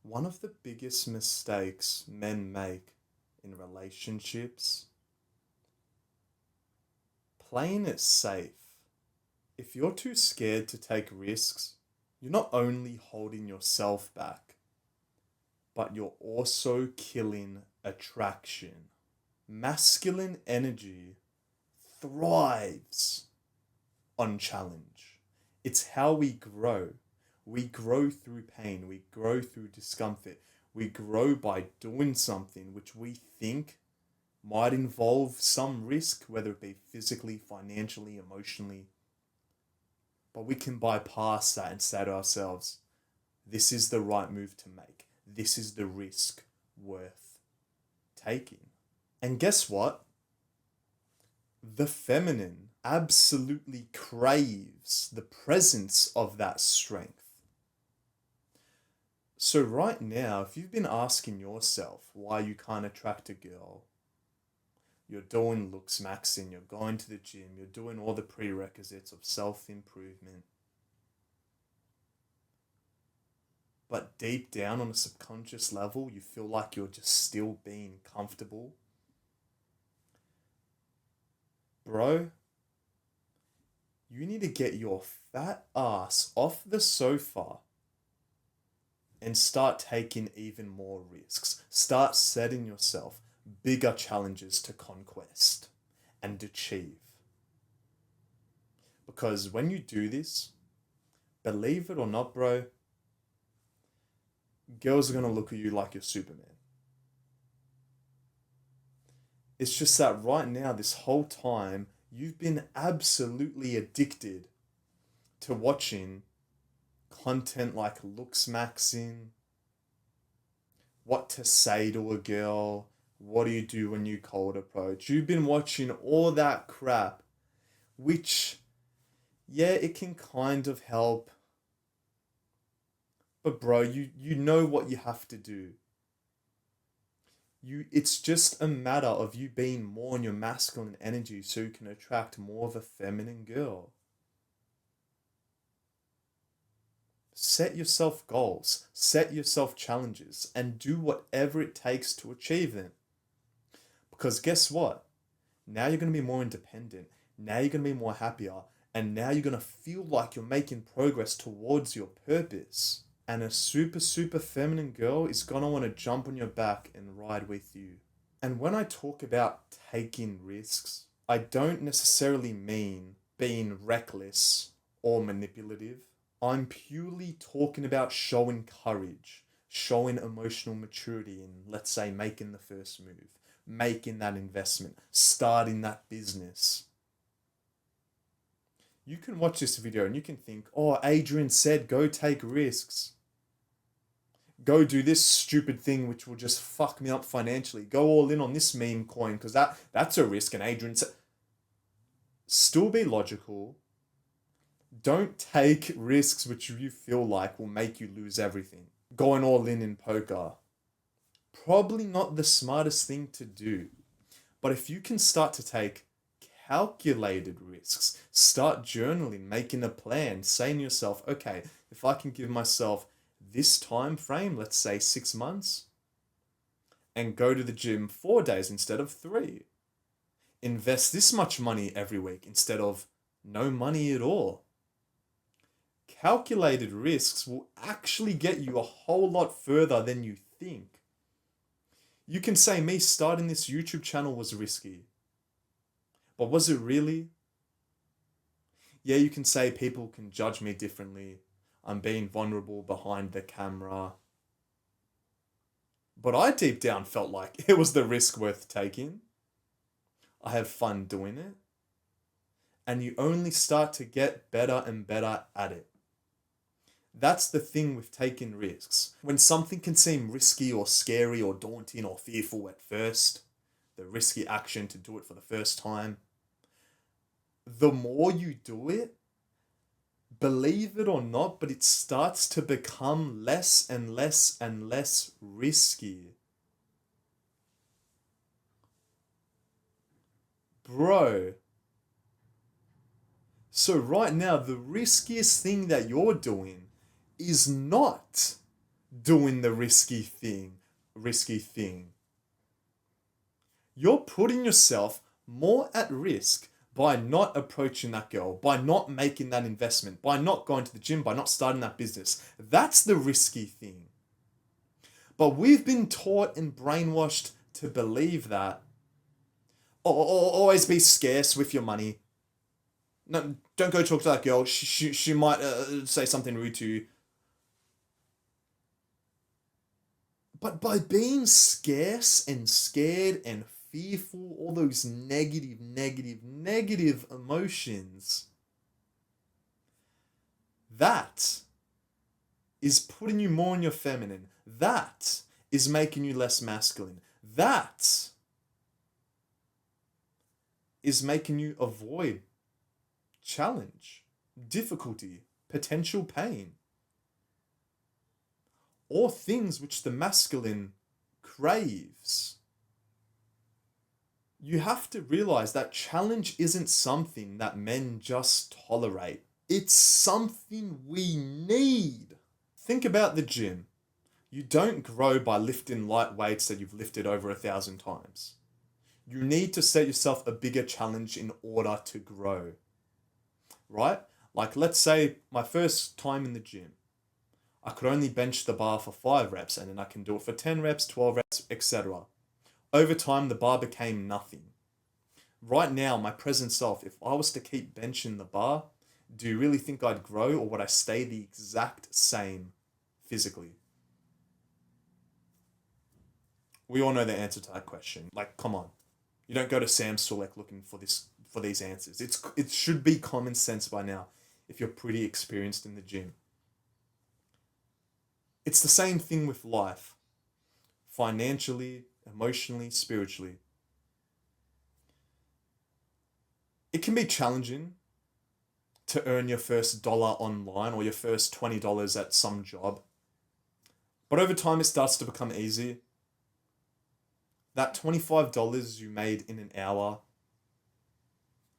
One of the biggest mistakes men make in relationships, playing it safe. If you're too scared to take risks, you're not only holding yourself back, but you're also killing attraction. Masculine energy thrives on challenge. It's how we grow. We grow through pain, we grow through discomfort, we grow by doing something which we think might involve some risk, whether it be physically, financially, emotionally. But we can bypass that and say to ourselves, this is the right move to make. This is the risk worth taking. And guess what? The feminine absolutely craves the presence of that strength. So, right now, if you've been asking yourself why you can't attract a girl, you're doing looks maxing, you're going to the gym, you're doing all the prerequisites of self improvement. But deep down on a subconscious level, you feel like you're just still being comfortable. Bro, you need to get your fat ass off the sofa and start taking even more risks. Start setting yourself bigger challenges to conquest and achieve. Because when you do this, believe it or not, bro, girls are going to look at you like you're Superman. It's just that right now, this whole time, you've been absolutely addicted to watching content like looks maxing, what to say to a girl, what do you do when you cold approach. You've been watching all that crap, which, yeah, it can kind of help. But bro, you know what you have to do. It's just a matter of you being more in your masculine energy so you can attract more of a feminine girl. Set yourself goals, set yourself challenges, and do whatever it takes to achieve them. Because guess what? Now you're going to be more independent. Now you're going to be more happier. And now you're going to feel like you're making progress towards your purpose. And a super, super feminine girl is going to want to jump on your back and ride with you. And when I talk about taking risks, I don't necessarily mean being reckless or manipulative. I'm purely talking about showing courage, showing emotional maturity in, let's say, making the first move, making that investment, starting that business. You can watch this video and you can think, oh, Adrian said go take risks. Go do this stupid thing which will just fuck me up financially. Go all in on this meme coin because that's a risk. And Adrian said, still be logical. Don't take risks which you feel like will make you lose everything. Going all in poker. Probably not the smartest thing to do. But if you can start to take calculated risks, start journaling, making a plan, saying to yourself, okay, if I can give myself this time frame, let's say 6 months, and go to the gym 4 days instead of 3. Invest this much money every week instead of no money at all. Calculated risks will actually get you a whole lot further than you think. You can say me starting this YouTube channel was risky. But was it really? Yeah, you can say people can judge me differently. I'm being vulnerable behind the camera. But I deep down felt like it was the risk worth taking. I have fun doing it. And you only start to get better and better at it. That's the thing with taking risks. When something can seem risky or scary or daunting or fearful at first, the risky action to do it for the first time, the more you do it, believe it or not, but it starts to become less and less and less risky. Bro. So right now, the riskiest thing that you're doing is not doing the risky thing. You're putting yourself more at risk by not approaching that girl, by not making that investment, by not going to the gym, by not starting that business. That's the risky thing. But we've been taught and brainwashed to believe that always be scarce with your money. No, don't go talk to that girl. She might say something rude to you. But by being scarce and scared and fearful, all those negative emotions, that is putting you more in your feminine. That is making you less masculine. That is making you avoid challenge, difficulty, potential pain, or things which the masculine craves. You have to realize that challenge isn't something that men just tolerate. It's something we need. Think about the gym. You don't grow by lifting light weights that you've lifted over 1,000 times. You need to set yourself a bigger challenge in order to grow. Right? Like, let's say my first time in the gym, I could only bench the bar for 5 reps, and then I can do it for 10 reps, 12 reps, etc. Over time, the bar became nothing. Right now, my present self, if I was to keep benching the bar, do you really think I'd grow, or would I stay the exact same physically? We all know the answer to that question. Like, come on. You don't go to Sam Sulek looking for these answers. It should be common sense by now if you're pretty experienced in the gym. It's the same thing with life. Financially, emotionally, spiritually. It can be challenging to earn your first dollar online or your first $20 at some job. But over time, it starts to become easy. That $25 you made in an hour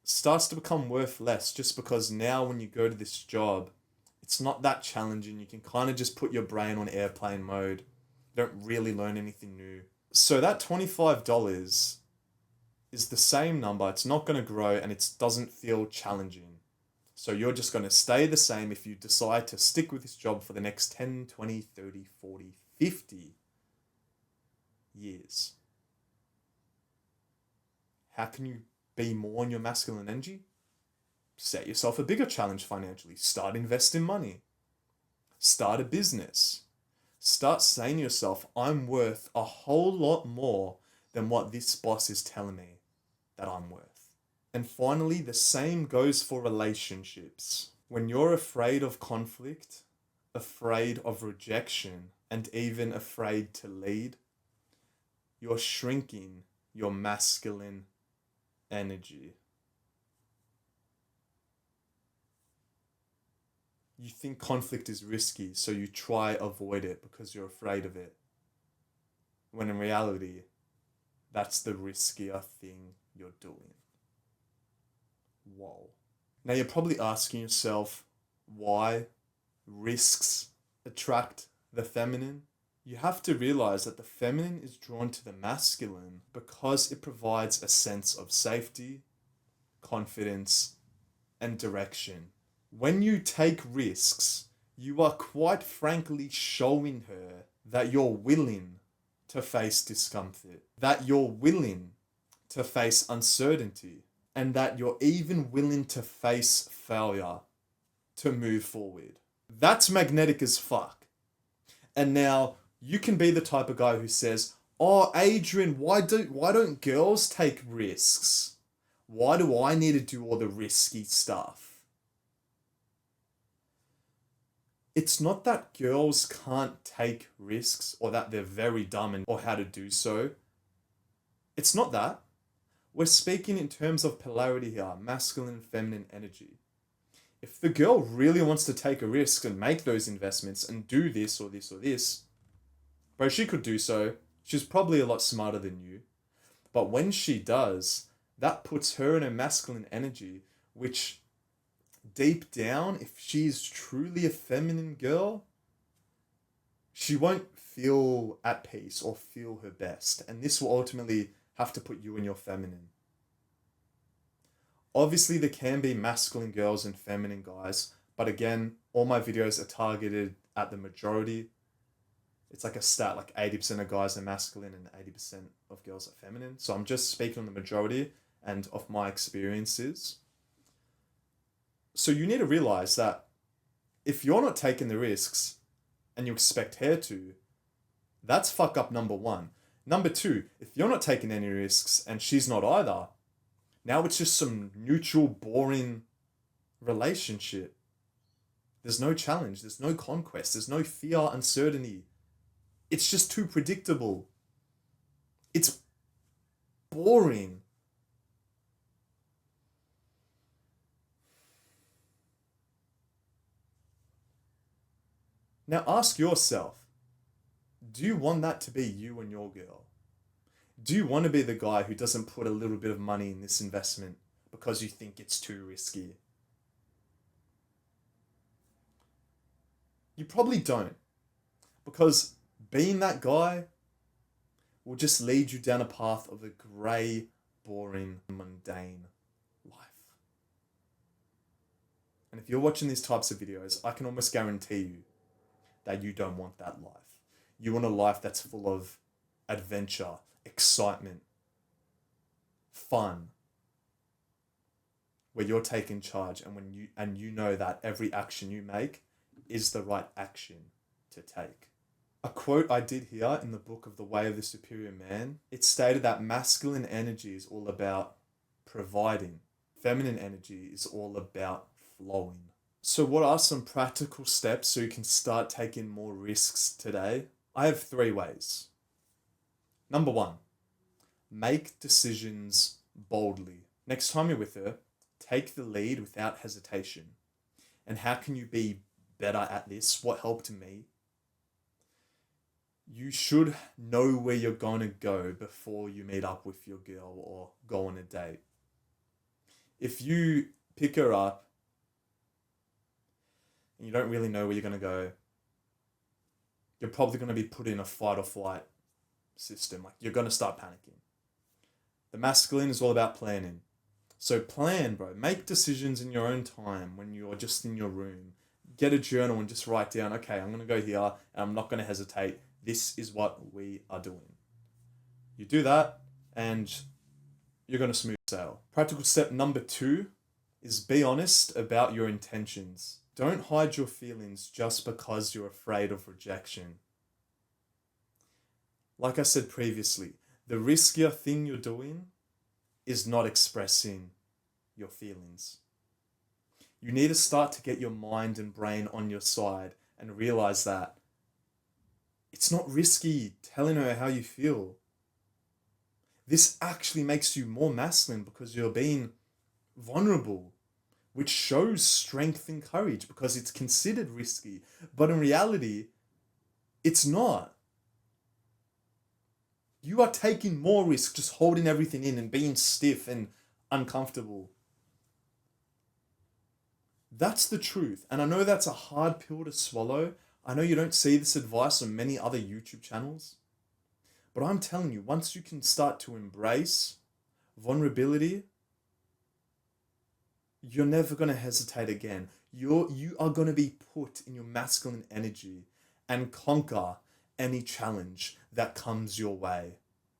starts to become worth less, just because now when you go to this job, it's not that challenging. You can kind of just put your brain on airplane mode. You don't really learn anything new. So that $25 is the same number. It's not going to grow, and it doesn't feel challenging. So you're just going to stay the same if you decide to stick with this job for the next 10, 20, 30, 40, 50 years. How can you be more in your masculine energy? Set yourself a bigger challenge financially. Start investing money. Start a business. Start saying to yourself, I'm worth a whole lot more than what this boss is telling me that I'm worth. And finally, the same goes for relationships. When you're afraid of conflict, afraid of rejection, and even afraid to lead, you're shrinking your masculine energy. You think conflict is risky, so you try avoid it because you're afraid of it. When in reality, that's the riskier thing you're doing. Whoa. Now you're probably asking yourself why risks attract the feminine. You have to realize that the feminine is drawn to the masculine because it provides a sense of safety, confidence, and direction. When you take risks, you are quite frankly showing her that you're willing to face discomfort, that you're willing to face uncertainty, and that you're even willing to face failure to move forward. That's magnetic as fuck. And now you can be the type of guy who says, "Oh, Adrian, why don't girls take risks? Why do I need to do all the risky stuff?" It's not that girls can't take risks or that they're very dumb or how to do so. It's not that. We're speaking in terms of polarity here, masculine and feminine energy. If the girl really wants to take a risk and make those investments and do this or this or this, bro, she could do so. She's probably a lot smarter than you. But when she does, that puts her in a masculine energy, which deep down, if she's truly a feminine girl, she won't feel at peace or feel her best. And this will ultimately have to put you in your feminine. Obviously, there can be masculine girls and feminine guys, but again, all my videos are targeted at the majority. It's like a stat, like 80% of guys are masculine and 80% of girls are feminine. So I'm just speaking on the majority and of my experiences. So you need to realize that if you're not taking the risks and you expect her to, that's fuck up number one. Number two, if you're not taking any risks and she's not either, now it's just some neutral, boring relationship. There's no challenge, there's no conquest, there's no fear, uncertainty. It's just too predictable. It's boring. Now ask yourself, do you want that to be you and your girl? Do you want to be the guy who doesn't put a little bit of money in this investment because you think it's too risky? You probably don't, because being that guy will just lead you down a path of a grey, boring, mundane life. And if you're watching these types of videos, I can almost guarantee you that you don't want that life. You want a life that's full of adventure, excitement, fun, where you're taking charge and you know that every action you make is the right action to take. A quote I did hear in the book of The Way of the Superior Man, it stated that masculine energy is all about providing. Feminine energy is all about flowing. So what are some practical steps so you can start taking more risks today? I have 3 ways. Number 1, make decisions boldly. Next time you're with her, take the lead without hesitation. And how can you be better at this? What helped me? You should know where you're going to go before you meet up with your girl or go on a date. If you pick her up and you don't really know where you're going to go, you're probably going to be put in a fight or flight system. Like, you're going to start panicking. The masculine is all about planning. So plan, bro. Make decisions in your own time when you're just in your room. Get a journal and just write down, okay, I'm going to go here and I'm not going to hesitate. This is what we are doing. You do that and you're going to smooth sail. Practical step number 2 is be honest about your intentions. Don't hide your feelings just because you're afraid of rejection. Like I said previously, the riskier thing you're doing is not expressing your feelings. You need to start to get your mind and brain on your side and realize that it's not risky telling her how you feel. This actually makes you more masculine because you're being vulnerable, which shows strength and courage because it's considered risky. But in reality, it's not. You are taking more risk just holding everything in and being stiff and uncomfortable. That's the truth. And I know that's a hard pill to swallow. I know you don't see this advice on many other YouTube channels. But I'm telling you, once you can start to embrace vulnerability, you're never going to hesitate again. You are going to be put in your masculine energy and conquer any challenge that comes your way.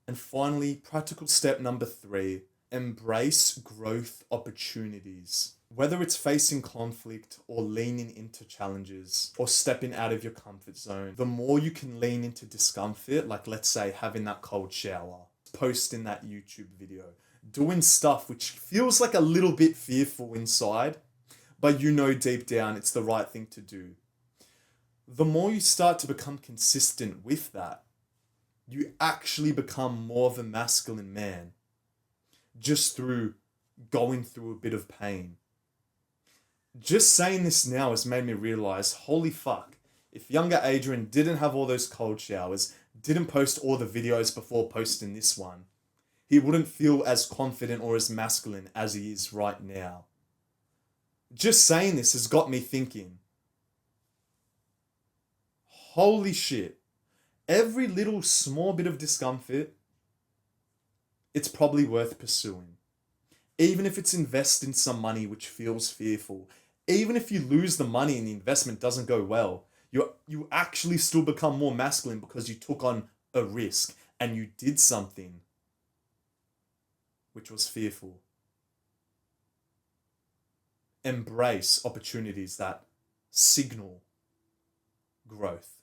And finally, practical step number 3, embrace growth opportunities. Whether it's facing conflict or leaning into challenges or stepping out of your comfort zone, the more you can lean into discomfort, like let's say having that cold shower, posting that YouTube video, doing stuff which feels like a little bit fearful inside, but you know deep down it's the right thing to do. The more you start to become consistent with that, you actually become more of a masculine man just through going through a bit of pain. Just saying this now has made me realize, holy fuck, if younger Adrian didn't have all those cold showers, didn't post all the videos before posting this one, he wouldn't feel as confident or as masculine as he is right now. Just saying this has got me thinking, Holy shit. Every little small bit of discomfort, it's probably worth pursuing. Even if it's investing some money which feels fearful, even if you lose the money and the investment doesn't go well, you actually still become more masculine because you took on a risk and you did something which was fearful. Embrace opportunities that signal growth.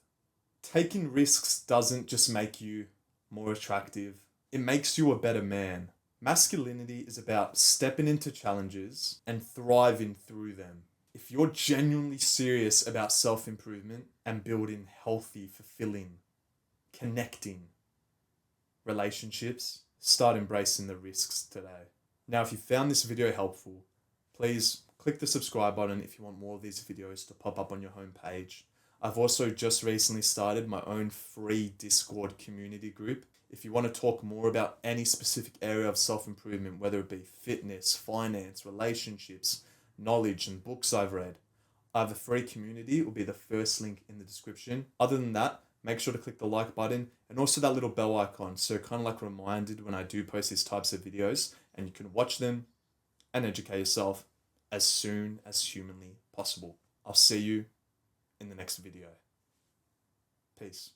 Taking risks doesn't just make you more attractive, it makes you a better man. Masculinity is about stepping into challenges and thriving through them. If you're genuinely serious about self improvement and building healthy, fulfilling, connecting relationships, start embracing the risks today. Now, if you found this video helpful, please click the subscribe button if you want more of these videos to pop up on your homepage. I've also just recently started my own free Discord community group. If you want to talk more about any specific area of self-improvement, whether it be fitness, finance, relationships, knowledge, and books I've read, I have a free community. It will be the first link in the description. Other than that, make sure to click the like button and also that little bell icon, so kind of like reminded when I do post these types of videos, and you can watch them and educate yourself as soon as humanly possible. I'll see you in the next video. Peace.